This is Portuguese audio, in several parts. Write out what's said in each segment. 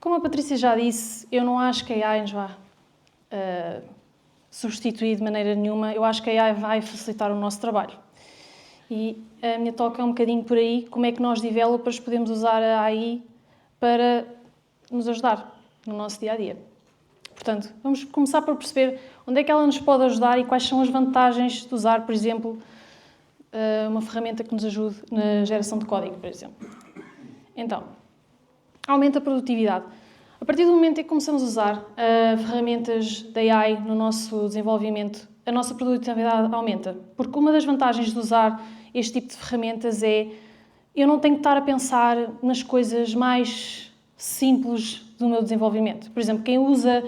Como a Patrícia já disse, eu não acho que a AI nos vá substituir de maneira nenhuma. Eu acho que a AI vai facilitar o nosso trabalho. E a minha toca é um bocadinho por aí, como é que nós, developers, podemos usar a AI para nos ajudar no nosso dia-a-dia. Portanto, vamos começar por perceber onde é que ela nos pode ajudar e quais são as vantagens de usar, por exemplo, uma ferramenta que nos ajude na geração de código, por exemplo. Então, aumenta a produtividade. A partir do momento em que começamos a usar ferramentas da AI no nosso desenvolvimento, a nossa produtividade aumenta. Porque uma das vantagens de usar este tipo de ferramentas é eu não tenho que estar a pensar nas coisas mais simples do meu desenvolvimento. Por exemplo, quem usa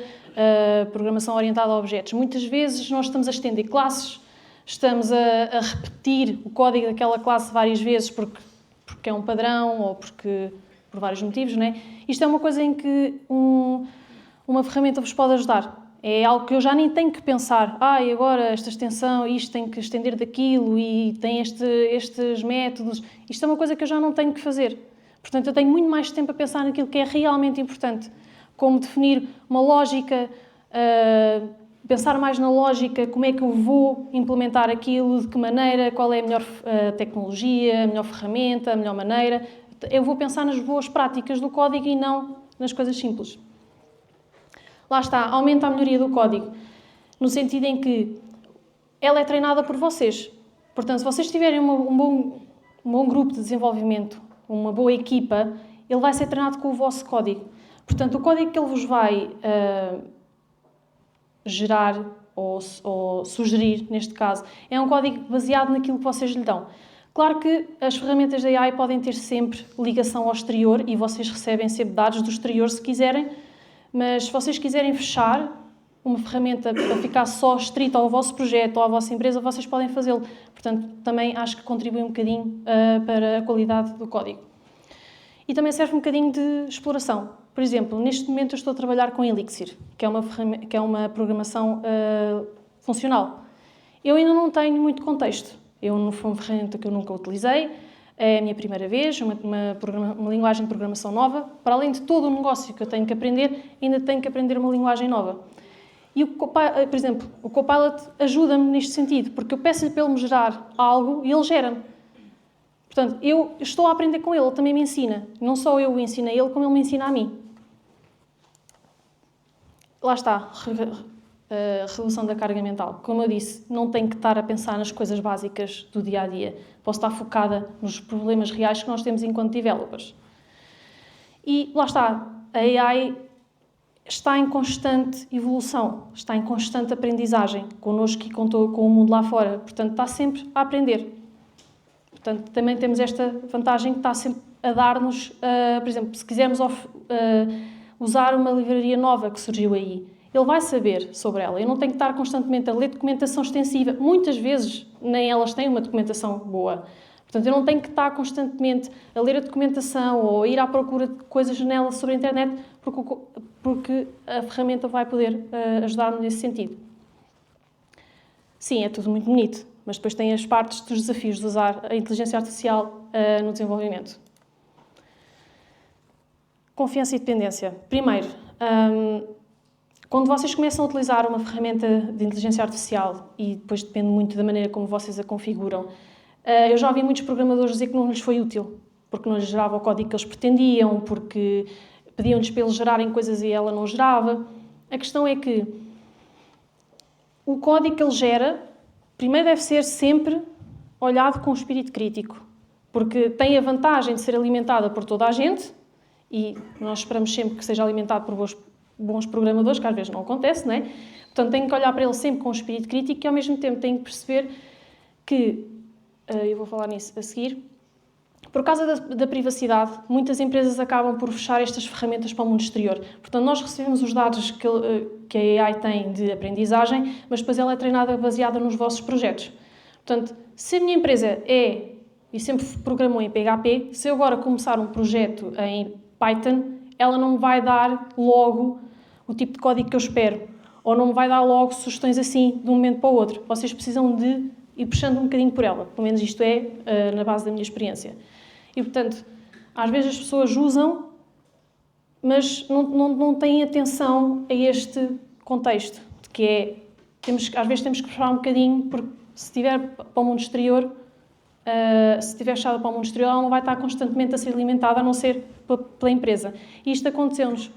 programação orientada a objetos, muitas vezes nós estamos a estender classes, estamos a repetir o código daquela classe várias vezes porque é um padrão ou por vários motivos, não é? Isto é uma coisa em que uma ferramenta vos pode ajudar. É algo que eu já nem tenho que pensar. E agora esta extensão, isto tem que estender daquilo e tem estes métodos. Isto é uma coisa que eu já não tenho que fazer. Portanto, eu tenho muito mais tempo a pensar naquilo que é realmente importante. Como definir uma lógica, pensar mais na lógica, como é que eu vou implementar aquilo, de que maneira, qual é a melhor tecnologia, a melhor ferramenta, a melhor maneira. Eu vou pensar nas boas práticas do código e não nas coisas simples. Lá está, aumenta a melhoria do código, no sentido em que ela é treinada por vocês. Portanto, se vocês tiverem um bom grupo de desenvolvimento, uma boa equipa, ele vai ser treinado com o vosso código. Portanto, o código que ele vos vai gerar ou sugerir, neste caso, é um código baseado naquilo que vocês lhe dão. Claro que as ferramentas da AI podem ter sempre ligação ao exterior e vocês recebem sempre dados do exterior se quiserem, mas se vocês quiserem fechar uma ferramenta para ficar só estrita ao vosso projeto ou à vossa empresa, vocês podem fazê-lo. Portanto, também acho que contribui um bocadinho para a qualidade do código. E também serve um bocadinho de exploração. Por exemplo, neste momento eu estou a trabalhar com Elixir, que é uma programação funcional. Eu ainda não tenho muito contexto. Foi uma ferramenta que eu nunca utilizei, é a minha primeira vez, uma linguagem de programação nova. Para além de todo o negócio que eu tenho que aprender, ainda tenho que aprender uma linguagem nova. E, por exemplo, o Copilot ajuda-me neste sentido, porque eu peço-lhe para ele me gerar algo e ele gera-me. Portanto, eu estou a aprender com ele, ele também me ensina. Não só eu o ensino a ele, como ele me ensina a mim. Lá está, a redução da carga mental. Como eu disse, não tenho que estar a pensar nas coisas básicas do dia-a-dia. Posso estar focada nos problemas reais que nós temos enquanto developers. E lá está, a AI está em constante evolução, está em constante aprendizagem, connosco e com o mundo lá fora. Portanto, está sempre a aprender. Portanto, também temos esta vantagem que está sempre a dar-nos, por exemplo, se quisermos usar uma livraria nova que surgiu aí, ele vai saber sobre ela. Eu não tenho que estar constantemente a ler documentação extensiva. Muitas vezes nem elas têm uma documentação boa. Portanto, eu não tenho que estar constantemente a ler a documentação ou a ir à procura de coisas nela sobre a internet, porque a ferramenta vai poder ajudar-me nesse sentido. Sim, é tudo muito bonito, mas depois tem as partes dos desafios de usar a inteligência artificial no desenvolvimento. Confiança e dependência. Primeiro, quando vocês começam a utilizar uma ferramenta de inteligência artificial, e depois depende muito da maneira como vocês a configuram, eu já ouvi muitos programadores dizer que não lhes foi útil, porque não lhes gerava o código que eles pretendiam, porque pediam-lhes para eles gerarem coisas e ela não gerava. A questão é que o código que ele gera, primeiro deve ser sempre olhado com um espírito crítico, porque tem a vantagem de ser alimentada por toda a gente, e nós esperamos sempre que seja alimentado por bons programadores, que às vezes não acontece, não é? Portanto, tenho que olhar para ele sempre com um espírito crítico e, ao mesmo tempo, tenho que perceber que, eu vou falar nisso a seguir, por causa da privacidade, muitas empresas acabam por fechar estas ferramentas para o mundo exterior. Portanto, nós recebemos os dados que a AI tem de aprendizagem, mas depois ela é treinada baseada nos vossos projetos. Portanto, se a minha empresa e sempre programou em PHP, se eu agora começar um projeto em Python, ela não me vai dar logo o tipo de código que eu espero, ou não me vai dar logo sugestões assim, de um momento para o outro. Vocês precisam de ir puxando um bocadinho por ela, pelo menos isto é na base da minha experiência. E, portanto, às vezes as pessoas usam mas não têm atenção a este contexto, de que é, às vezes temos que puxar um bocadinho, porque se estiver para o mundo exterior, se estiver fechada para o mundo exterior, ela não vai estar constantemente a ser alimentada, a não ser pela empresa. E isto aconteceu-nos.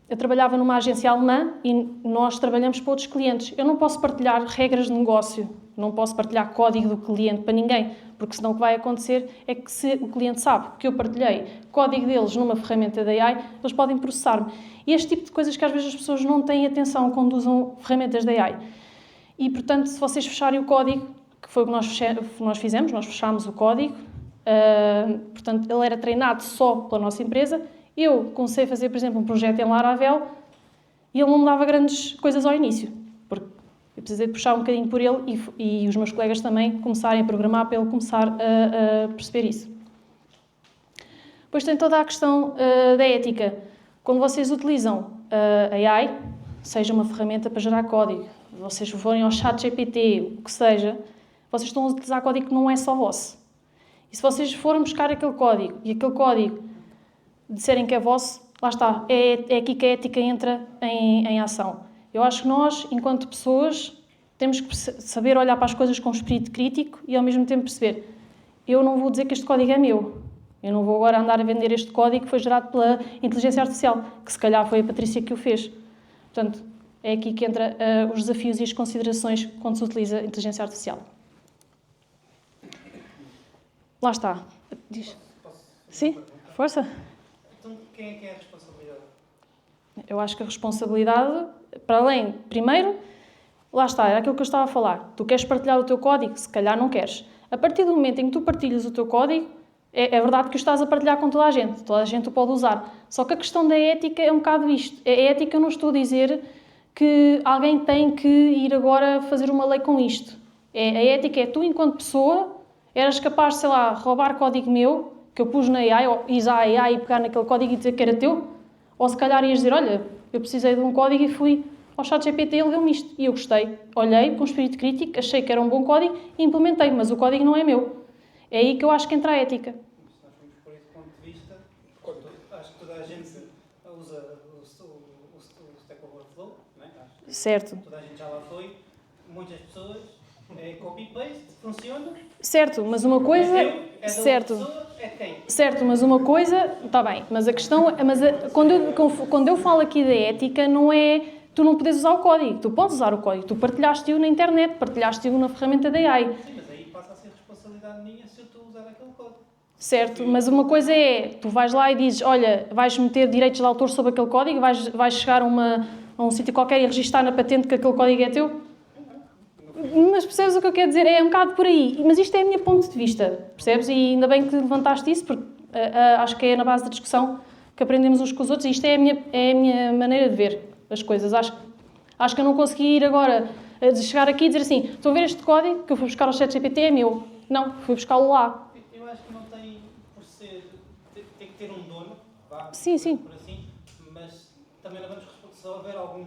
Eu trabalhava numa agência alemã e nós trabalhamos para outros clientes. Eu não posso partilhar regras de negócio, não posso partilhar código do cliente para ninguém, porque senão o que vai acontecer é que se o cliente sabe que eu partilhei código deles numa ferramenta da AI, eles podem processar-me. E este tipo de coisas que às vezes as pessoas não têm atenção quando usam ferramentas da AI. E, portanto, se vocês fecharem o código, que foi o que nós fizemos, nós fechámos o código, portanto, ele era treinado só pela nossa empresa. Eu comecei a fazer, por exemplo, um projeto em Laravel e ele não me dava grandes coisas ao início, porque eu precisei de puxar um bocadinho por ele e os meus colegas também começarem a programar para ele começar a perceber isso. Depois tem toda a questão da ética. Quando vocês utilizam a AI, seja uma ferramenta para gerar código, vocês forem ao ChatGPT, o que seja, vocês estão a utilizar código que não é só vosso. E se vocês forem buscar aquele código e aquele código disserem que é vosso, lá está, é aqui que a ética entra em ação. Eu acho que nós, enquanto pessoas, temos que saber olhar para as coisas com um espírito crítico e ao mesmo tempo perceber, eu não vou dizer que este código é meu, eu não vou agora andar a vender este código que foi gerado pela inteligência artificial, que se calhar foi a Patrícia que o fez. Portanto, é aqui que entra os desafios e as considerações quando se utiliza a inteligência artificial. Lá está. Diz. Sim? Força. Então, quem é que é a responsabilidade? Eu acho que a responsabilidade, para além, primeiro, lá está, era aquilo que eu estava a falar. Tu queres partilhar o teu código? Se calhar não queres. A partir do momento em que tu partilhas o teu código, é verdade que o estás a partilhar com toda a gente o pode usar. Só que a questão da ética é um bocado isto. A ética, eu não estou a dizer que alguém tem que ir agora fazer uma lei com isto. A ética é tu, enquanto pessoa, eras capaz de, sei lá, roubar código meu, que eu pus na AI, ou ir à AI e pegar naquele código e dizer que era teu, ou se calhar ias dizer, olha, eu precisei de um código e fui ao ChatGPT e ele deu-me isto. E eu gostei, olhei com espírito crítico, achei que era um bom código e implementei, mas o código não é meu. É aí que eu acho que entra a ética. Se nós formos por esse ponto de vista, acho que toda a gente usa o Stack Overflow, não é? Certo. Toda a gente já lá foi, muitas pessoas, é copy-paste, funciona. Certo, mas uma coisa... É certo. pessoa, é quem? Certo, mas uma coisa... Está bem, mas a questão... Quando eu falo aqui da ética, não é... Tu não podes usar o código. Tu podes usar o código. Tu partilhaste-o na internet, partilhaste-o na ferramenta da AI. Sim, mas aí passa a ser responsabilidade minha se eu estou a usar aquele código. Certo, mas uma coisa é... Tu vais lá e dizes, olha, vais meter direitos de autor sobre aquele código, vais chegar a um sítio qualquer e registar na patente que aquele código é teu? Mas percebes o que eu quero dizer? É um bocado por aí. Mas isto é a minha ponto de vista, percebes? E ainda bem que levantaste isso, porque acho que é na base da discussão que aprendemos uns com os outros. E isto é a minha maneira de ver as coisas. Acho que eu não consegui ir agora, chegar aqui e dizer assim, estou a ver este código que eu fui buscar ao ChatGPT, é meu. Não, fui buscá-lo lá. Eu acho que não tem por ser... Tem que ter um dono, vá, Sim, sim. por assim, mas também não vamos responder. Se houver algum...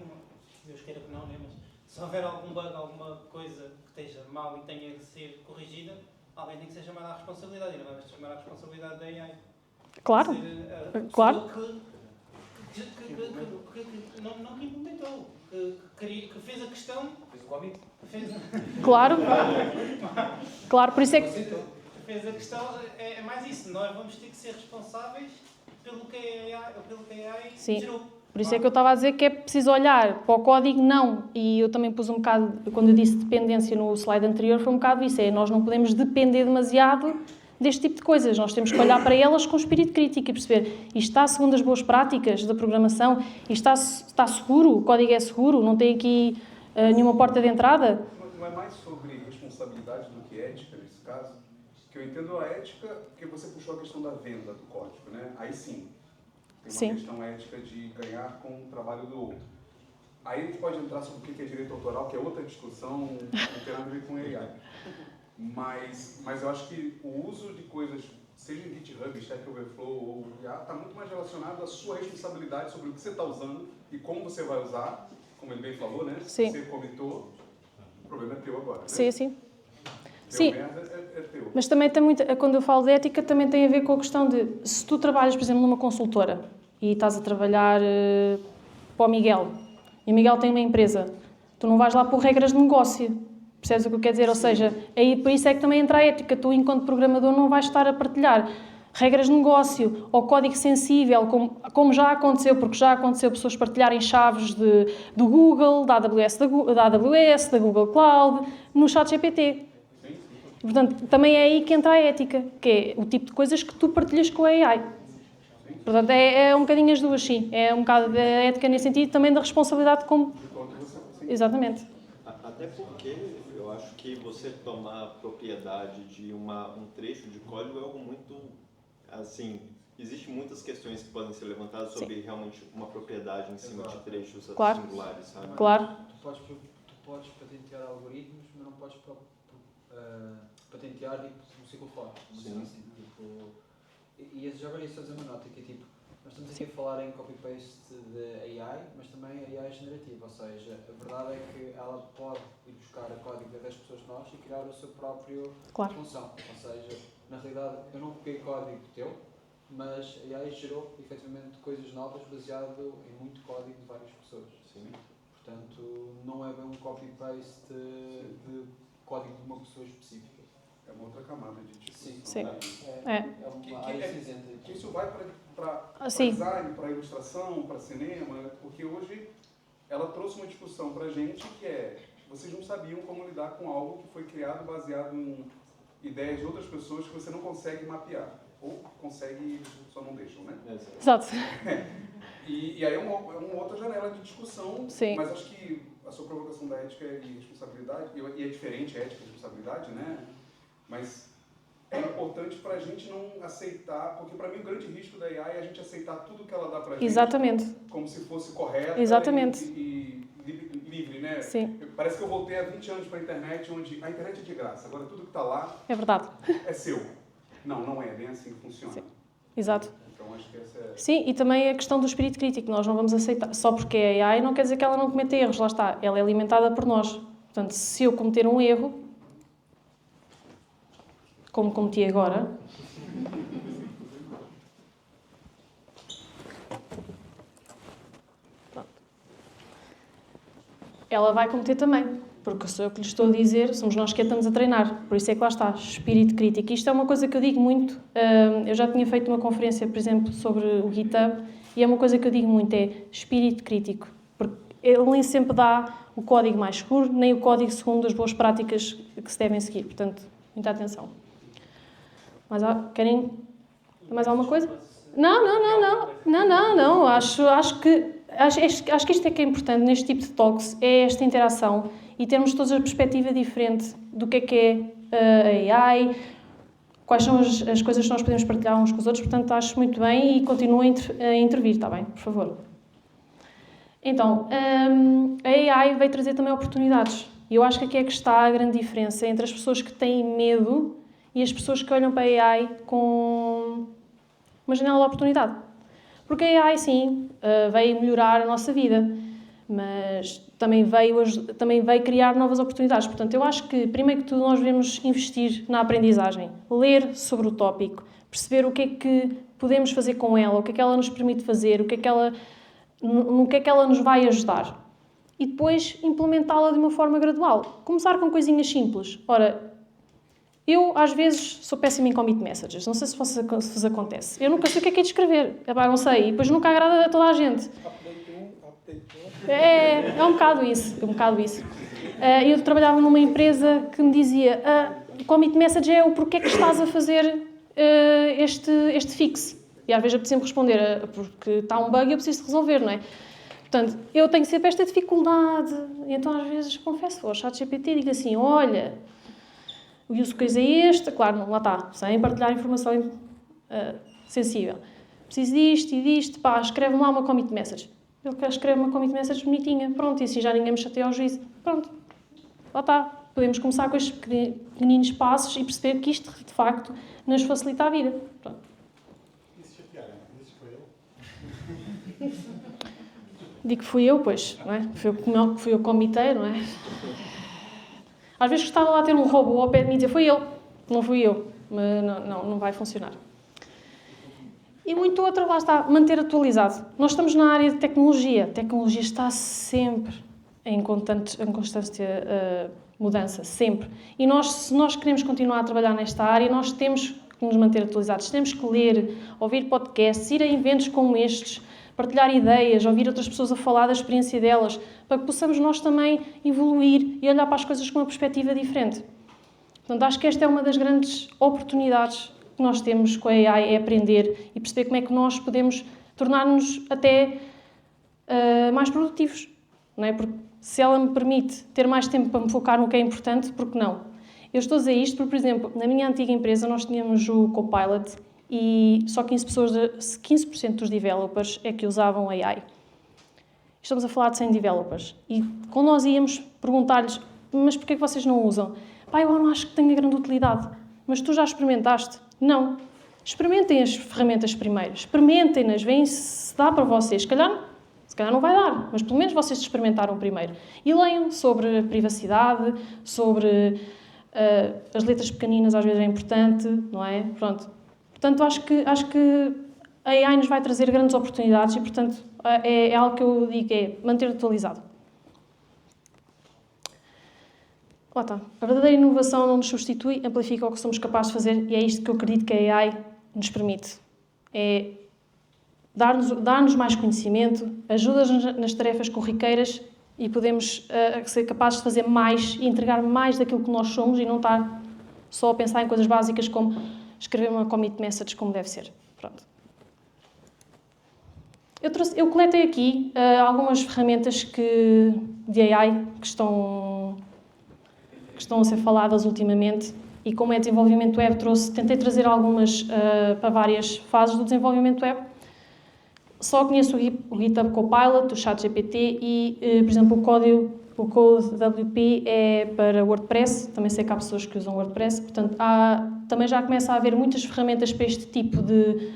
Deus queira que não, né? Mas se houver algum bug, alguma coisa que esteja mal e tenha que ser corrigida, alguém tem que ser chamado à responsabilidade. E não vamos chamar à responsabilidade da AI. Claro, claro. Que não que implementou, que fez a questão... Fez o código? Claro. Claro, por isso é que... Fez a questão, é mais isso. Nós vamos ter que ser responsáveis pelo que a AI Sim. gerou. Por isso é que eu estava a dizer que é preciso olhar para o código, não. E eu também pus um bocado, quando eu disse dependência no slide anterior, foi um bocado isso. Nós não podemos depender demasiado deste tipo de coisas. Nós temos que olhar para elas com espírito crítico e perceber isto está segundo as boas práticas da programação, isto está seguro, o código é seguro, não tem aqui nenhuma porta de entrada. Não é mais sobre responsabilidade do que ética, nesse caso? Que eu entendo a ética porque você puxou a questão da venda do código, né? Aí sim, tem uma questão ética de ganhar com o trabalho do outro. Aí a gente pode entrar sobre o que é direito autoral, que é outra discussão, não tem nada a ver com AI. Mas eu acho que o uso de coisas, seja em GitHub, Stack Overflow ou IA, está muito mais relacionado à sua responsabilidade sobre o que você está usando e como você vai usar, como ele bem falou, né? Sim. Se você comitou, o problema é teu agora, né? Sim, sim. Deu Sim. merda, é teu. Mas também tem muito, quando eu falo de ética, também tem a ver com a questão de, se tu trabalhas, por exemplo, numa consultora, e estás a trabalhar para o Miguel, e o Miguel tem uma empresa, tu não vais lá por regras de negócio. Percebes o que eu quero dizer? Ou seja, aí, por isso é que também entra a ética. Tu, enquanto programador, não vais estar a partilhar regras de negócio ou código sensível, como já aconteceu, porque já aconteceu pessoas partilharem chaves do Google, da AWS, da Google Cloud, no ChatGPT. Portanto, também é aí que entra a ética, que é o tipo de coisas que tu partilhas com a AI. Portanto, é um bocadinho as duas, sim. É um bocado da ética nesse sentido, também da responsabilidade como... Exatamente. Até porque eu acho que você tomar propriedade de um trecho de código é algo muito, assim, existem muitas questões que podem ser levantadas sobre realmente uma propriedade em cima de trechos singulares, sabe? Claro. Tu podes patentear algoritmos, mas não podes patentear um ciclo for. Sim. Assim, e já agora isso a dizer uma nota, que tipo, nós estamos aqui a falar em copy-paste de AI, mas também AI generativa, ou seja, a verdade é que ela pode ir buscar a código de 10 pessoas de nós e criar o seu próprio função. Ou seja, na realidade, eu não copiei código teu, mas a AI gerou efetivamente coisas novas baseado em muito código de várias pessoas. Sim. Portanto, não é bem um copy-paste de código de uma pessoa específica. É uma outra camada de discussão. Sim. É uma área cinzenta. Que isso vai para Sim. design, para ilustração, para cinema, porque hoje ela trouxe uma discussão para a gente que é, vocês não sabiam como lidar com algo que foi criado baseado em ideias de outras pessoas que você não consegue mapear. Ou consegue e só não deixam, né? Exato. E aí é uma outra janela de discussão, Sim. mas acho que a sua provocação da ética e responsabilidade, e é diferente ética e responsabilidade, né? Mas é importante para a gente não aceitar, porque para mim o grande risco da AI é a gente aceitar tudo que ela dá para a gente. Exatamente. Como se fosse correto e livre, né? Sim. Parece que eu voltei há 20 anos para a internet, onde a internet é de graça, agora tudo que está lá É verdade. é seu. Não é bem assim que funciona. Sim. Exato. Então acho que essa é... Sim, e também a questão do espírito crítico. Nós não vamos aceitar, só porque é AI não quer dizer que ela não cometa erros, lá está. Ela é alimentada por nós. Portanto, se eu cometer um erro, como cometi agora, ela vai cometer também, porque sou eu que lhe estou a dizer, somos nós que a estamos a treinar, por isso é que lá está, espírito crítico. Isto é uma coisa que eu digo muito, eu já tinha feito uma conferência, por exemplo, sobre o GitHub, e é uma coisa que eu digo muito, é espírito crítico, porque ele nem sempre dá o código mais seguro, nem o código segundo as boas práticas que se devem seguir, portanto, muita atenção. Mas querem mais alguma coisa? Não. Acho que isto é que é importante neste tipo de talks, é esta interação e termos todos a perspectiva diferente do que é a AI, quais são as coisas que nós podemos partilhar uns com os outros, portanto acho muito bem e continuo a intervir, está bem? Por favor. Então, a AI veio trazer também oportunidades e eu acho que aqui é que está a grande diferença entre as pessoas que têm medo e as pessoas que olham para a AI com uma janela de oportunidade. Porque a AI, sim, veio melhorar a nossa vida, mas também veio criar novas oportunidades. Portanto, eu acho que, primeiro que tudo, nós devemos investir na aprendizagem, ler sobre o tópico, perceber o que é que podemos fazer com ela, o que é que ela nos permite fazer, no que é que ela nos vai ajudar. E depois implementá-la de uma forma gradual. Começar com coisinhas simples. Ora, eu, às vezes, sou péssima em commit messages. Não sei se vos acontece. Eu nunca sei o que é de escrever. Não sei. E depois nunca agrada a toda a gente. É um bocado isso. Eu trabalhava numa empresa que me dizia commit message é o porquê que estás a fazer este fix. E às vezes eu preciso responder porque está um bug e eu preciso resolver, não é? Portanto, eu tenho sempre esta dificuldade. E então, às vezes, confesso, vou ao ChatGPT e digo assim, olha... O use case é este, claro, lá está, sem partilhar informação sensível. Preciso disto e disto, escreve-me lá uma commit message. Ele escreve uma commit message bonitinha, pronto, e assim já ninguém me chateia ao juízo. Pronto, lá está. Podemos começar com estes pequeninos passos e perceber que isto, de facto, nos facilita a vida. Pronto. E se chatearem? Isso foi eu? Digo que fui eu, pois, não é? Fui eu que comitei, não é? Às vezes gostava lá de ter um robô ao pé de mim e dizer, foi ele, não fui eu, mas não vai funcionar. E muito outra, lá está, manter atualizado. Nós estamos na área de tecnologia. A tecnologia está sempre em constante mudança, sempre. E nós, se nós queremos continuar a trabalhar nesta área, nós temos que nos manter atualizados. Temos que ler, ouvir podcasts, ir a eventos como estes, partilhar ideias, ouvir outras pessoas a falar da experiência delas, para que possamos nós também evoluir e olhar para as coisas com uma perspectiva diferente. Portanto, acho que esta é uma das grandes oportunidades que nós temos com a AI, é aprender e perceber como é que nós podemos tornar-nos até mais produtivos, não é? Porque se ela me permite ter mais tempo para me focar no que é importante, por que não? Eu estou a dizer isto porque, por exemplo, na minha antiga empresa nós tínhamos o Copilot e só 15% dos developers é que usavam AI. Estamos a falar de 100 developers. E quando nós íamos perguntar-lhes, mas porquê que vocês não usam? Pá, eu não acho que tenha grande utilidade. Mas tu já experimentaste? Não. Experimentem as ferramentas primeiro. Experimentem-nas, veem se dá para vocês. Se calhar não vai dar, mas pelo menos vocês experimentaram primeiro. E leiam sobre privacidade, sobre as letras pequeninas, às vezes é importante, não é? Pronto. Portanto, acho que a AI nos vai trazer grandes oportunidades e, portanto, é algo que eu digo, é manter atualizado. Lá está. A verdadeira inovação não nos substitui, amplifica o que somos capazes de fazer e é isto que eu acredito que a AI nos permite. É dar-nos mais conhecimento, ajuda-nos nas tarefas corriqueiras e podemos ser capazes de fazer mais e entregar mais daquilo que nós somos e não estar só a pensar em coisas básicas como escrever uma commit message como deve ser. Pronto. Eu coletei aqui algumas ferramentas de AI que estão a ser faladas ultimamente e como é desenvolvimento web, tentei trazer algumas para várias fases do desenvolvimento web. Só conheço o GitHub Copilot, o ChatGPT e, por exemplo, o Code WP é para WordPress. Também sei que há pessoas que usam WordPress. Portanto, também já começa a haver muitas ferramentas para este tipo de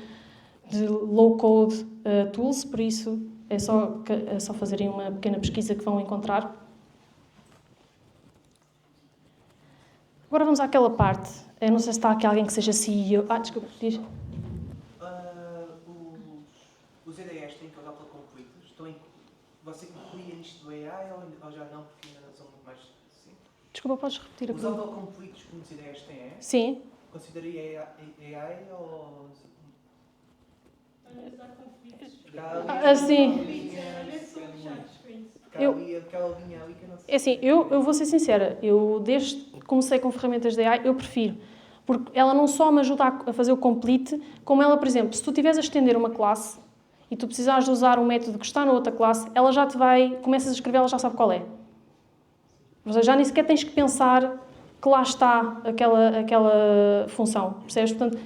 low-code tools, por isso é só fazerem uma pequena pesquisa que vão encontrar. Agora vamos àquela parte. Eu não sei se está aqui alguém que seja CEO. Desculpa, diz. Os EDS têm que usar para concluídos. Você concluía isto do AI ou já não, porque ainda são muito mais simples? Desculpa, podes repetir a Os pergunta? autocompletos que os EDS têm é? Sim. Consideraria AI ou... Assim. Aquela linha ali que eu não sei. É assim, eu vou ser sincera. Eu, desde que comecei com ferramentas de AI, eu prefiro. Porque ela não só me ajuda a fazer o complete, como ela, por exemplo, se tu estiveres a estender uma classe e tu precisares de usar um método que está na outra classe, ela já te vai, começas a escrever, ela já sabe qual é. Ou seja, já nem sequer tens que pensar que lá está aquela função, percebes? Portanto,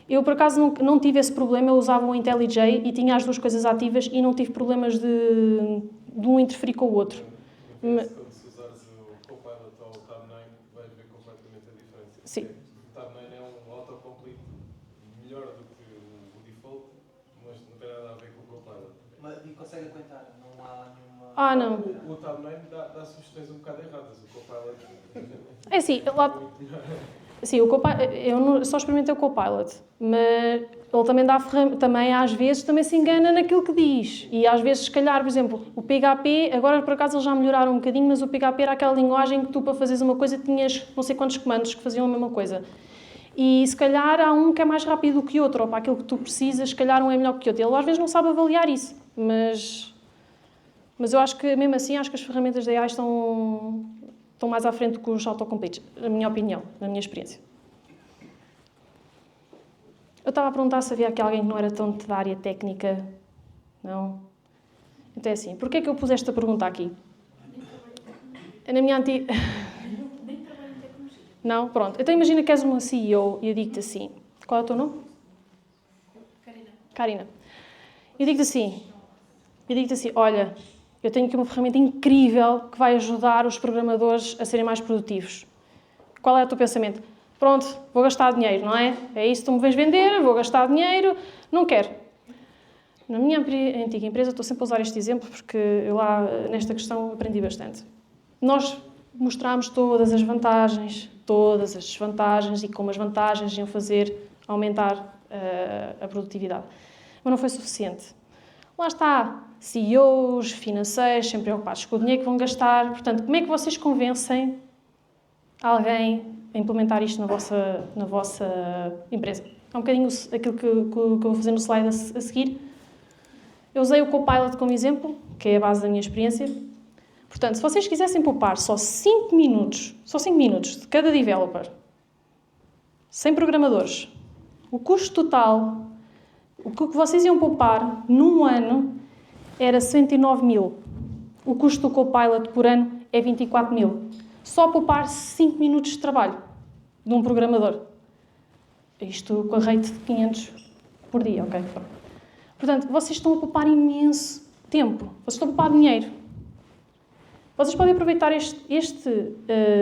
eu por acaso não tive esse problema, eu usava o IntelliJ e tinha as duas coisas ativas e não tive problemas de um interferir com o outro. Quando se usares o Copilot ou o Tab9, vais ver completamente a diferença. Sim. O Tab9 é um autocomplete melhor do que o default, mas não tem nada a ver com o Copilot. E consegue aguentar? Não há nenhuma... Não. O Tab9 dá sugestões um bocado erradas. O Copilot É assim, sim, eu só experimentei o Copilot, mas ele também também às vezes também se engana naquilo que diz. E às vezes, se calhar, por exemplo, o PHP, agora por acaso eles já melhoraram um bocadinho, mas o PHP era aquela linguagem que tu para fazeres uma coisa tinhas não sei quantos comandos que faziam a mesma coisa. E se calhar há um que é mais rápido do que outro, ou para aquilo que tu precisas, se calhar um é melhor que o outro. Ele às vezes não sabe avaliar isso, mas eu acho que mesmo assim, acho que as ferramentas da AI estão mais à frente do que os autocompletes, na minha opinião, na minha experiência. Eu estava a perguntar se havia aqui alguém que não era tão da área técnica. Não? Então é assim, porquê é que eu pus esta pergunta aqui? Na minha antiga... Não? Pronto. Então imagina que és uma CEO e eu digo-te assim... Qual é o teu nome? Karina. Eu digo-te assim, olha, eu tenho aqui uma ferramenta incrível que vai ajudar os programadores a serem mais produtivos. Qual é o teu pensamento? Pronto, vou gastar dinheiro, não é? É isso que tu me vens vender, vou gastar dinheiro, não quero. Na minha antiga empresa, estou sempre a usar este exemplo porque eu lá, nesta questão, aprendi bastante. Nós mostrámos todas as vantagens e como as vantagens iam fazer aumentar a produtividade. mas não foi suficiente. Lá está, CEOs, financeiros, sempre preocupados com o dinheiro que vão gastar. Portanto, como é que vocês convencem alguém a implementar isto na vossa empresa? É um bocadinho aquilo que eu vou fazer no slide a seguir. Eu usei o Copilot como exemplo, que é a base da minha experiência. Portanto, se vocês quisessem poupar só 5 minutos de cada developer, sem programadores, o custo total, o que vocês iam poupar num ano era 109 mil. O custo do Copilot por ano é 24 mil. Só poupar 5 minutos de trabalho de um programador. Isto com a rate de 500 por dia, ok? Portanto, vocês estão a poupar imenso tempo. Vocês estão a poupar dinheiro. Vocês podem aproveitar este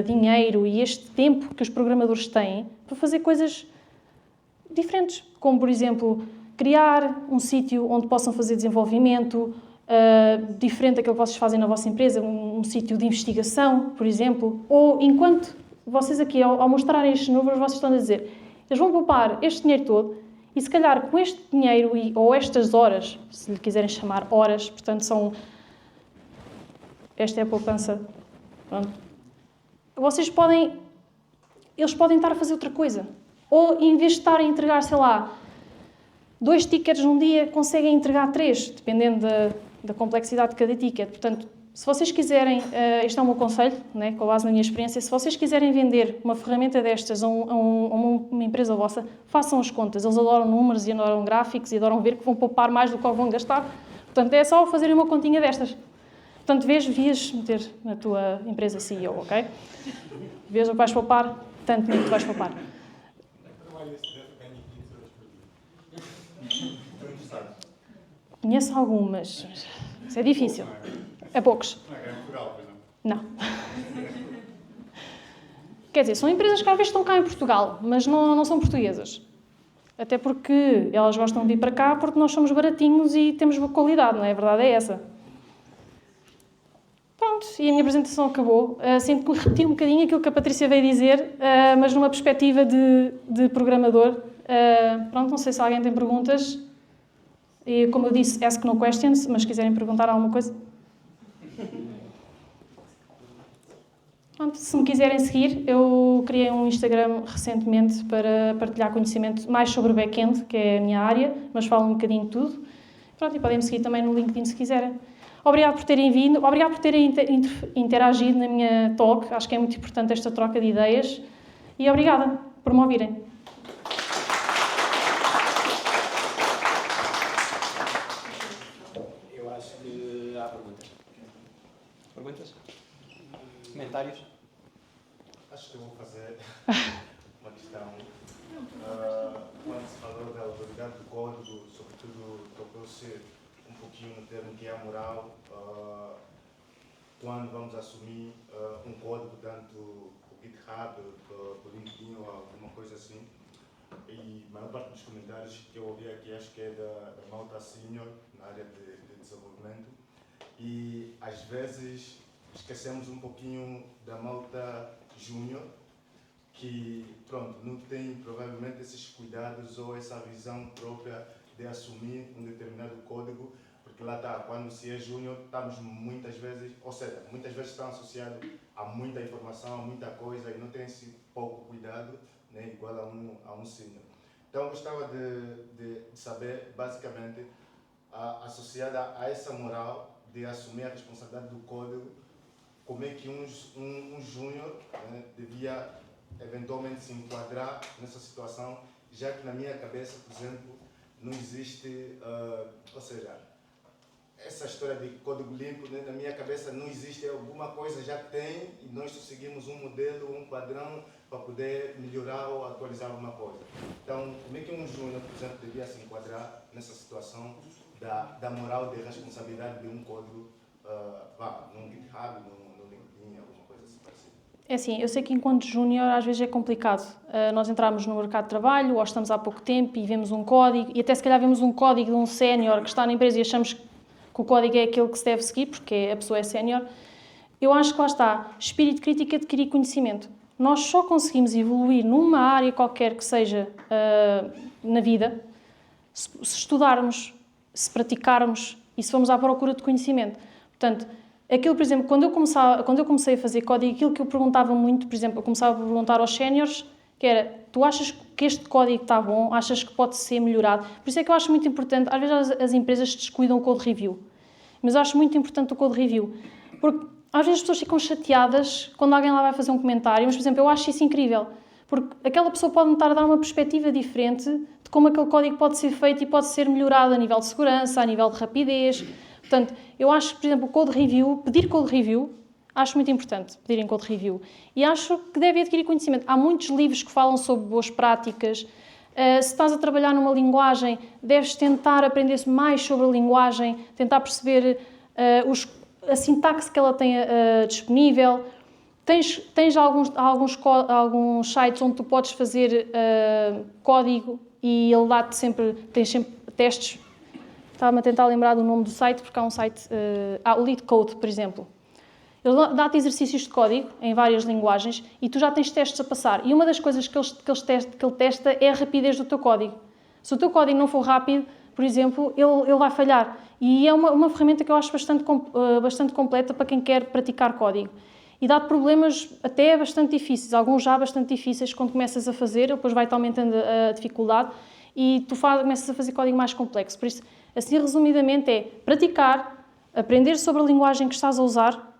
dinheiro e este tempo que os programadores têm para fazer coisas diferentes. Como, por exemplo, criar um sítio onde possam fazer desenvolvimento diferente daquilo que vocês fazem na vossa empresa, um sítio de investigação, por exemplo. Ou, enquanto vocês aqui, ao mostrarem estes números, vocês estão a dizer, eles vão poupar este dinheiro todo e, se calhar, com este dinheiro ou estas horas, se lhe quiserem chamar horas, portanto, esta é a poupança. Pronto. Eles podem estar a fazer outra coisa. Ou, em vez de estarem a entregar, sei lá, 2 tickets num dia, conseguem entregar 3, dependendo da complexidade de cada ticket. Portanto, se vocês quiserem, este é o meu conselho, né, com base na minha experiência, se vocês quiserem vender uma ferramenta destas a uma empresa vossa, façam as contas. Eles adoram números e adoram gráficos e adoram ver que vão poupar mais do que vão gastar. Portanto, é só fazerem uma continha destas. Portanto, devias meter na tua empresa CEO, ok? Vês o que vais poupar, tanto dinheiro que vais poupar. Conheço algumas, mas isso é difícil. É poucos. Não é Portugal, pois não? Não. Quer dizer, são empresas que às vezes estão cá em Portugal, mas não são portuguesas. Até porque elas gostam de vir para cá porque nós somos baratinhos e temos boa qualidade, não é? A verdade é essa. Pronto, e a minha apresentação acabou. Sinto que repeti um bocadinho aquilo que a Patrícia veio dizer, mas numa perspectiva de programador. Pronto, não sei se alguém tem perguntas. E, como eu disse, ask no questions, mas se quiserem perguntar alguma coisa. Pronto, se me quiserem seguir, eu criei um Instagram recentemente para partilhar conhecimento mais sobre back-end, que é a minha área, mas falo um bocadinho de tudo. Pronto, e podem me seguir também no LinkedIn se quiserem. Obrigado por terem vindo, obrigado por terem interagido na minha talk. Acho que é muito importante esta troca de ideias. E obrigada por me ouvirem. Eu acho que há perguntas. Perguntas? Comentários? Acho que eu vou fazer uma questão. Quando se falou da autoridade do código, sobretudo tocou-se um pouquinho no termo que é a moral, quando vamos assumir um código, tanto o GitHub, o LinkedIn ou alguma coisa assim. E a maior parte dos comentários que eu ouvi aqui acho que é da malta senior na área de desenvolvimento. E às vezes esquecemos um pouquinho da malta júnior, que pronto, não tem provavelmente esses cuidados ou essa visão própria de assumir um determinado código, porque lá está, quando se é júnior, estamos muitas vezes, ou seja, muitas vezes estão associados a muita informação, a muita coisa e não tem esse pouco cuidado, né, igual a um senior. Então, eu gostava de saber, basicamente, associada a essa moral de assumir a responsabilidade do código, como é que um júnior, né, devia eventualmente se enquadrar nessa situação, já que na minha cabeça, por exemplo, não existe, ou seja, essa história de código limpo, né, na minha cabeça não existe, alguma coisa já tem e nós só seguimos um modelo, um padrão para poder melhorar ou atualizar alguma coisa. Então, como é que um júnior, por exemplo, devia se enquadrar nessa situação da moral de responsabilidade de um código, num GitHub, no LinkedIn, alguma coisa assim parecida? É assim, eu sei que enquanto júnior às vezes é complicado. Nós entramos no mercado de trabalho ou estamos há pouco tempo e vemos um código, e até se calhar vemos um código de um sénior que está na empresa e achamos que o código é aquele que se deve seguir, porque a pessoa é sénior. Eu acho que lá está, espírito crítico, adquirir conhecimento. Nós só conseguimos evoluir numa área qualquer que seja na vida se estudarmos, se praticarmos e se formos à procura de conhecimento. Portanto, aquilo, por exemplo, quando eu comecei a fazer código, aquilo que eu perguntava muito, por exemplo, eu começava a perguntar aos séniores, que era, tu achas que este código está bom? Achas que pode ser melhorado? Por isso é que eu acho muito importante, às vezes as empresas descuidam o code review, mas eu acho muito importante o code review, porque às vezes as pessoas ficam chateadas quando alguém lá vai fazer um comentário, mas, por exemplo, eu acho isso incrível, porque aquela pessoa pode me estar a dar uma perspectiva diferente de como aquele código pode ser feito e pode ser melhorado a nível de segurança, a nível de rapidez. Portanto, eu acho que, por exemplo, o code review, pedir code review, acho muito importante, pedirem code review. E acho que devem adquirir conhecimento. Há muitos livros que falam sobre boas práticas. Se estás a trabalhar numa linguagem, deves tentar aprender mais sobre a linguagem, tentar perceber a sintaxe que ela tem disponível. Tens alguns sites onde tu podes fazer código e ele dá-te sempre, tens sempre testes. Estava-me a tentar lembrar do nome do site, porque há um site, o LeetCode, por exemplo. Ele dá-te exercícios de código em várias linguagens e tu já tens testes a passar. E uma das coisas que ele testa é a rapidez do teu código. Se o teu código não for rápido, por exemplo, ele vai falhar. E é uma ferramenta que eu acho bastante completa para quem quer praticar código. E dá-te problemas até bastante difíceis, alguns já bastante difíceis quando começas a fazer, depois vai-te aumentando a dificuldade e tu começas a fazer código mais complexo. Por isso, assim resumidamente, é praticar, aprender sobre a linguagem que estás a usar,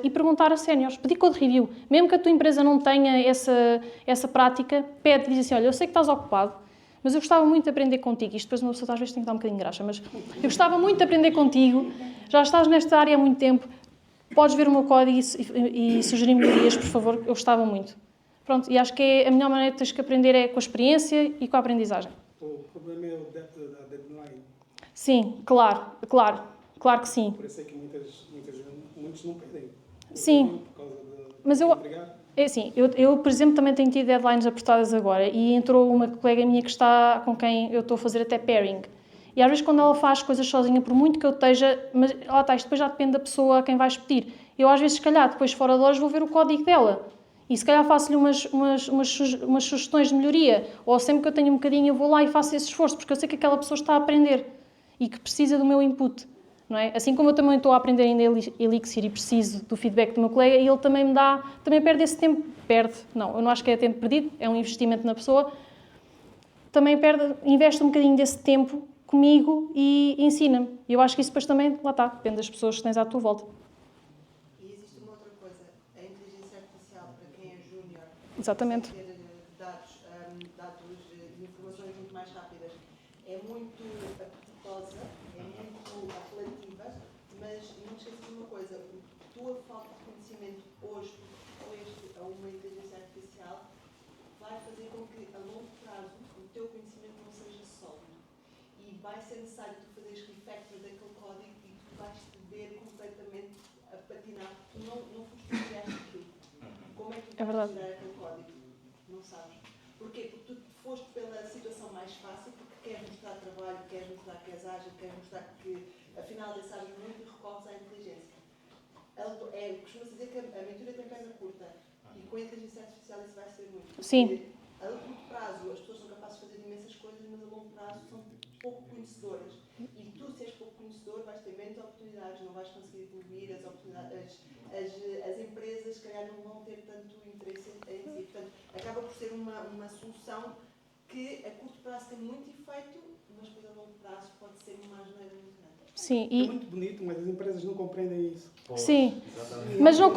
e perguntar a séniores, pedir code review. Mesmo que a tua empresa não tenha essa prática, pede e diz assim, olha, eu sei que estás ocupado, mas eu gostava muito de aprender contigo. Isto depois uma pessoa às vezes tem que dar um bocadinho de graxa, mas eu gostava muito de aprender contigo, já estás nesta área há muito tempo, podes ver o meu código e sugerir melhorias, por favor, eu gostava muito. Pronto, e acho que a melhor maneira que tens que aprender é com a experiência e com a aprendizagem. O problema é a deadline. Sim, claro que sim. Por isso é que muitos não pedem. Sim, mas eu, por exemplo, também tenho tido deadlines apertadas agora e entrou uma colega minha com quem eu estou a fazer até pairing. E às vezes quando ela faz coisas sozinha, por muito que eu esteja, mas lá está, isto depois já depende da pessoa a quem vais pedir. Eu às vezes, se calhar, depois fora de horas vou ver o código dela e se calhar faço-lhe umas sugestões de melhoria, ou sempre que eu tenho um bocadinho eu vou lá e faço esse esforço, porque eu sei que aquela pessoa está a aprender e que precisa do meu input. Não é? Assim como eu também estou a aprender ainda Elixir e preciso do feedback do meu colega, e ele também perde esse tempo, eu não acho que é tempo perdido, é um investimento na pessoa, também investe um bocadinho desse tempo comigo e ensina-me. E eu acho que isso depois também, lá está, depende das pessoas que tens à tua volta. E existe uma outra coisa, a inteligência artificial, para quem é júnior, exatamente, ter dados e informações muito mais rápidas, é muito apetitosa, é muito apelativa, mas não te esqueças de uma coisa, a tua falta de conhecimento hoje, a uma inteligência artificial, vai fazer com que a longo prazo o teu conhecimento não seja sólido. E vai ser necessário tu fazeres refactor daquele código e tu vais te ver completamente a patinar. Tu não foste tu que criaste aquilo. Como é que tu vais tirar aquele código? Não sabes. Porquê? Porque tu foste pela situação mais fácil, porque queres mostrar trabalho, queres mostrar que és ágil, queres mostrar que afinal sabes muito e recorres à inteligência. Costuma-se dizer que a aventura tem perna curta e com a inteligência artificial isso vai ser muito. Sim. A curto prazo as pessoas são capazes de fazer imensas coisas, mas a longo prazo são pouco conhecedoras. E tu, se és pouco conhecedor, vais ter menos oportunidades, não vais conseguir evoluir, as empresas, se calhar, não vão ter tanto interesse em si. Portanto, acaba por ser uma solução que a curto prazo tem muito efeito, mas depois a longo prazo pode ser uma asneira muito grande. Sim, é muito bonito, mas as empresas não compreendem isso. Sim, mas não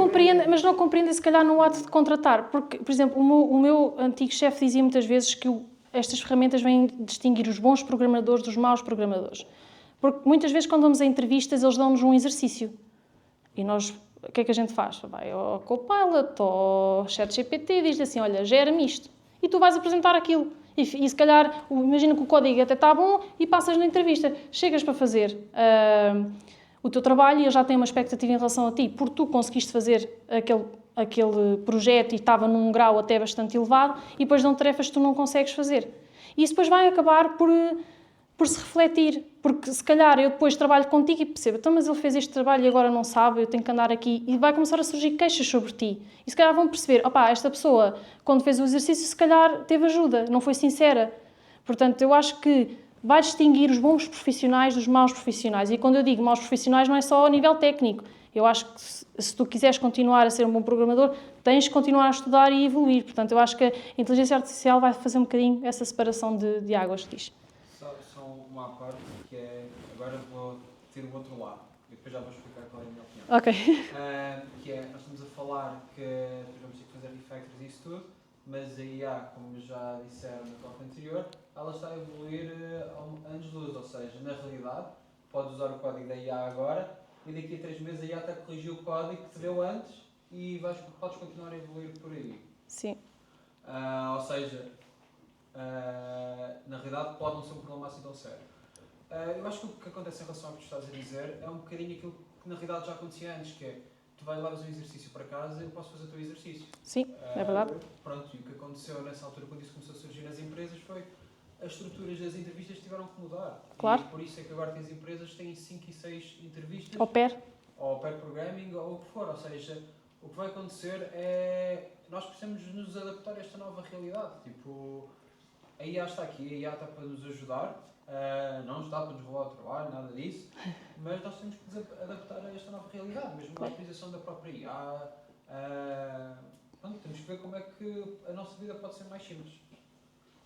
compreendem se calhar no ato de contratar, porque, por exemplo, o meu antigo chefe dizia muitas vezes que estas ferramentas vêm distinguir os bons programadores dos maus programadores, porque muitas vezes quando vamos a entrevistas eles dão-nos um exercício e nós, o que é que a gente faz? Vai ao Copilot ou ao ChatGPT e diz assim, olha, gera-me isto, e tu vais apresentar aquilo. E se calhar, imagina que o código até está bom e passas na entrevista. Chegas para fazer o teu trabalho e ele já tem uma expectativa em relação a ti, porque tu conseguiste fazer aquele projeto e estava num grau até bastante elevado e depois dão tarefas que tu não consegues fazer. E isso depois vai acabar por se refletir, porque se calhar eu depois trabalho contigo e percebo, então, mas ele fez este trabalho e agora não sabe, eu tenho que andar aqui, e vai começar a surgir queixas sobre ti. E se calhar vão perceber, opá, esta pessoa, quando fez o exercício, se calhar teve ajuda, não foi sincera. Portanto, eu acho que vai distinguir os bons profissionais dos maus profissionais. E quando eu digo maus profissionais, não é só a nível técnico. Eu acho que se tu quiseres continuar a ser um bom programador, tens de continuar a estudar e evoluir. Portanto, eu acho que a inteligência artificial vai fazer um bocadinho essa separação de águas que diz. Só uma parte que é, agora vou ter o outro lado, e depois já vou explicar qual é a minha opinião. Ok. Que é, nós estamos a falar que depois vamos ter que fazer refactors e isso tudo, mas a IA, como já disseram no talk anterior, ela está a evoluir a anos-luz, ou seja, na realidade, podes usar o código da IA agora e daqui a 3 meses a IA até corrigiu o código que te deu antes e podes continuar a evoluir por aí. Sim. Ou seja, na realidade pode não ser um problema assim tão sério. Eu acho que o que acontece em relação ao que tu estás a dizer é um bocadinho aquilo que na realidade já acontecia antes, que é, tu vais levar um exercício para casa e eu posso fazer o teu exercício. Sim, é verdade. Pronto, e o que aconteceu nessa altura, quando isso começou a surgir nas empresas, foi as estruturas das entrevistas tiveram que mudar. Claro. E por isso é que agora as empresas têm 5 e 6 entrevistas. Au pair. Ou pair programming, ou o que for. Ou seja, o que vai acontecer é... Nós precisamos nos adaptar a esta nova realidade. Tipo, a IA está aqui, a IA está para nos ajudar. Não está para nos roubar o trabalho, nada disso. Mas nós temos que nos adaptar a esta nova realidade. Mesmo a utilização da própria IA. Pronto, temos que ver como é que a nossa vida pode ser mais simples.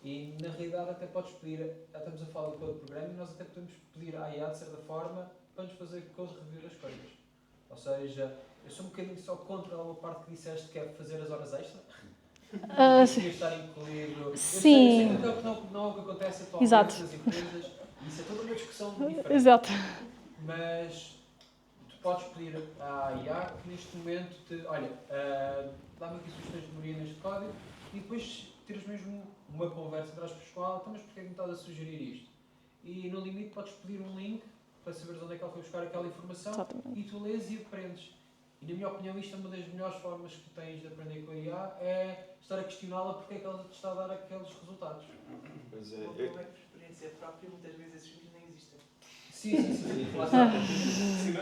E na realidade até podes pedir, estamos a falar de code programming, nós até podemos pedir à IA de certa forma para nos fazer code review das coisas. Ou seja, eu sou um bocadinho só contra a parte que disseste que é fazer as horas extra. Devia estar incluído. Sim. Eu sei que não é o que acontece atualmente Exato. nas empresas. Isso é toda uma discussão diferente. Exato. Mas tu podes pedir à IA que neste momento olha, dá-me aqui sugestões de melhoria neste código e depois teres mesmo uma conversa atrás pessoal, então, mas porquê é que me estás a sugerir isto? E no limite podes pedir um link para saberes onde é que ela foi buscar aquela informação. Exatamente. E tu lês e aprendes. E na minha opinião isto é uma das melhores formas que tu tens de aprender com a IA, é estar a questioná-la porque é que ela te está a dar aqueles resultados. Pois Uma por experiência própria, muitas vezes esses vídeos nem existem. Sim.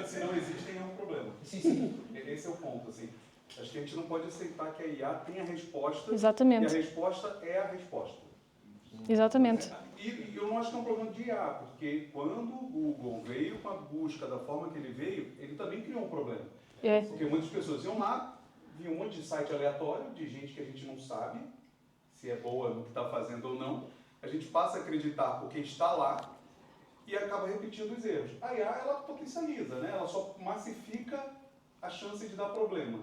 Se não existem é um problema. Sim. Esse é o ponto, assim. Acho que a gente não pode aceitar que a IA tem a resposta. Exatamente. E a resposta é a resposta. Exatamente. E eu não acho que é um problema de IA, porque quando o Google veio com a busca da forma que ele veio, ele também criou um problema. É. Porque muitas pessoas iam lá, viam um monte de site aleatório, de gente que a gente não sabe se é boa no que está fazendo ou não. A gente passa a acreditar porque está lá e acaba repetindo os erros. A IA, ela potencializa, né? Ela só massifica a chance de dar problema.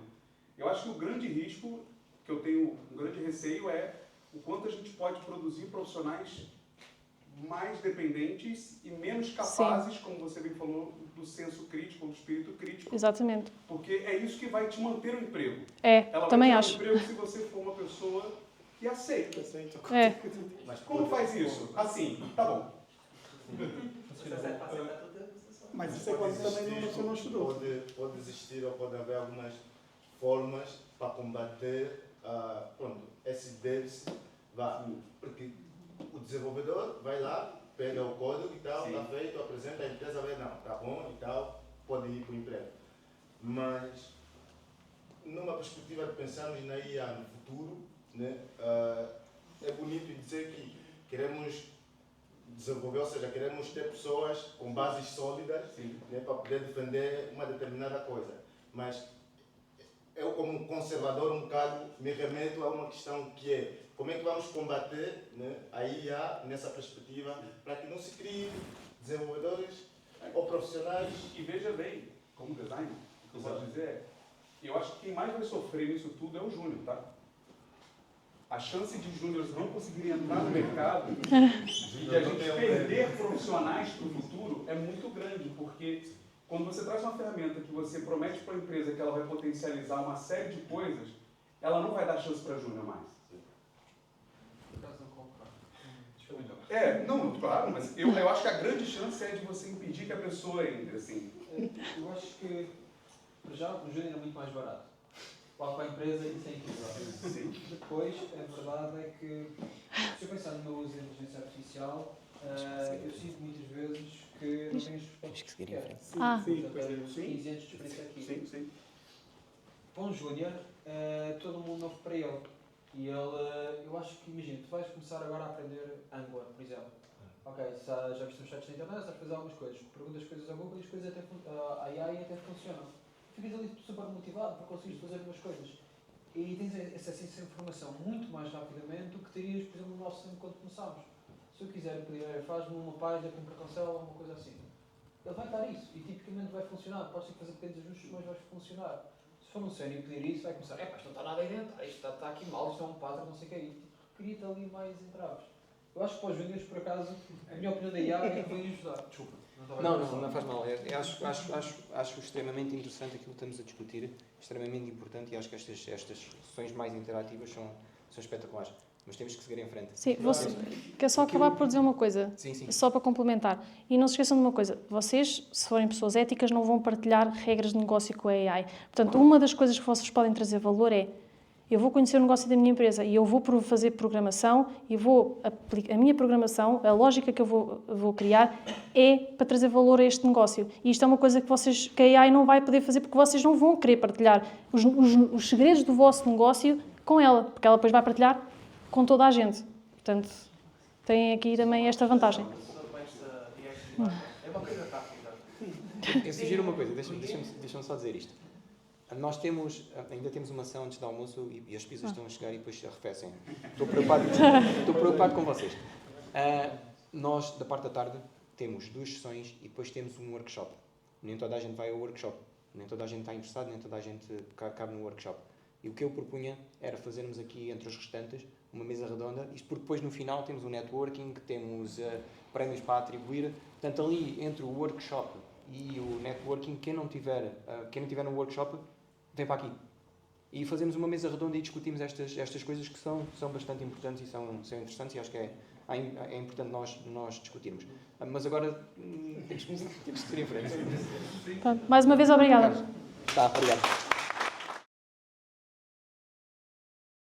Eu acho que o grande risco, que eu tenho um grande receio, é o quanto a gente pode produzir profissionais mais dependentes e menos capazes, como você bem falou, do senso crítico, do espírito crítico. Exatamente. Porque é isso que vai te manter o emprego. Ela também vai acho. te manter o emprego se você for uma pessoa que aceita. É. Mas como faz isso? Assim, tá bom. Mas isso é quando também você não estudou. Pode existir ou pode haver algumas formas para combater esse déficit. Porque o desenvolvedor vai lá, pega o código e tal, está feito, apresenta, a empresa vê, não, está bom e tal, pode ir para o emprego. Mas, numa perspectiva de pensarmos na IA no futuro, né, é bonito dizer que queremos desenvolver, ou seja, queremos ter pessoas com bases sólidas, né, para poder defender uma determinada coisa. Mas eu, como conservador, um bocado me remeto a uma questão que é como é que vamos combater, né, a IA nessa perspectiva para que não se criem desenvolvedores ou profissionais. E veja bem, como designer, o que eu posso dizer é, eu acho que quem mais vai sofrer nisso tudo é o júnior, tá? A chance de júniores não conseguirem entrar no mercado e de a gente perder profissionais para o futuro é muito grande, porque quando você traz uma ferramenta que você promete para a empresa que ela vai potencializar uma série de coisas, ela não vai dar chance para júnior mais. Não, claro, mas eu acho que a grande chance é de você impedir que a pessoa entre, assim. Eu acho que, para já, o júnior é muito mais barato. Lá para a empresa, isso é incrível. Sim. Depois, a verdade é que, se eu pensar no meu uso de inteligência artificial, eu sinto muitas vezes que não tenho as respostas que quero. Já tenho 15 anos de experiência aqui. Sim. Para um júnior, todo mundo novo para ele. E ele, eu acho que, imagina, tu vais começar agora a aprender Angular, por exemplo. Ok, já viste uns sites na internet, sabes fazer algumas coisas, perguntas coisas ao Google e as coisas até, a AI até funcionam. Ficas ali super motivado para conseguir fazer umas coisas. E tens acesso a essa informação muito mais rapidamente do que terias, por exemplo, no nosso tempo quando começámos. Se eu quiser pedir, faz-me uma página com um carrossel ou uma coisa assim, ele vai dar isso e tipicamente vai funcionar. Podes ter que fazer pequenos ajustes, mas vai funcionar. Se for um sério e pedir isso, vai começar, isto não está nada a inventar, isto está aqui mal, isto é um padrão, não sei o que é. E cria-te ali mais entraves. Eu acho que para os júniores, por acaso, a minha opinião da IA é que vem ajudar. Desculpa. Não faz mal. Eu acho extremamente interessante aquilo que estamos a discutir, extremamente importante, e acho que estas sessões mais interativas são espetaculares. Mas temos que seguir em frente. Sim, quero só acabar por dizer uma coisa, sim. Só para complementar. E não se esqueçam de uma coisa, vocês, se forem pessoas éticas, não vão partilhar regras de negócio com a AI. Portanto, uma das coisas que vocês podem trazer valor é, eu vou conhecer o negócio da minha empresa e eu vou fazer programação e vou aplicar a minha programação, a lógica que eu vou criar é para trazer valor a este negócio. E isto é uma coisa que a AI não vai poder fazer porque vocês não vão querer partilhar os segredos do vosso negócio com ela, porque ela depois vai partilhar com toda a gente. Portanto, tem aqui também esta vantagem. É uma coisa rápida. Eu sugiro uma coisa, deixa-me só dizer isto. Nós ainda temos uma ação antes do almoço e as pizzas estão a chegar e depois se arrefecem. Estou preocupado com vocês. Nós, da parte da tarde, temos 2 sessões e depois temos um workshop. Nem toda a gente vai ao workshop. Nem toda a gente está interessado, nem toda a gente cabe no workshop. E o que eu propunha era fazermos aqui, entre os restantes, uma mesa redonda, isto porque depois no final temos o networking, temos prémios para atribuir, portanto ali entre o workshop e o networking, quem não tiver no workshop, vem para aqui. E fazemos uma mesa redonda e discutimos estas coisas que são bastante importantes e são interessantes e acho que é importante nós discutirmos. Mas agora temos que seguir em frente. Pronto, mais uma vez, obrigada. Tá, obrigado.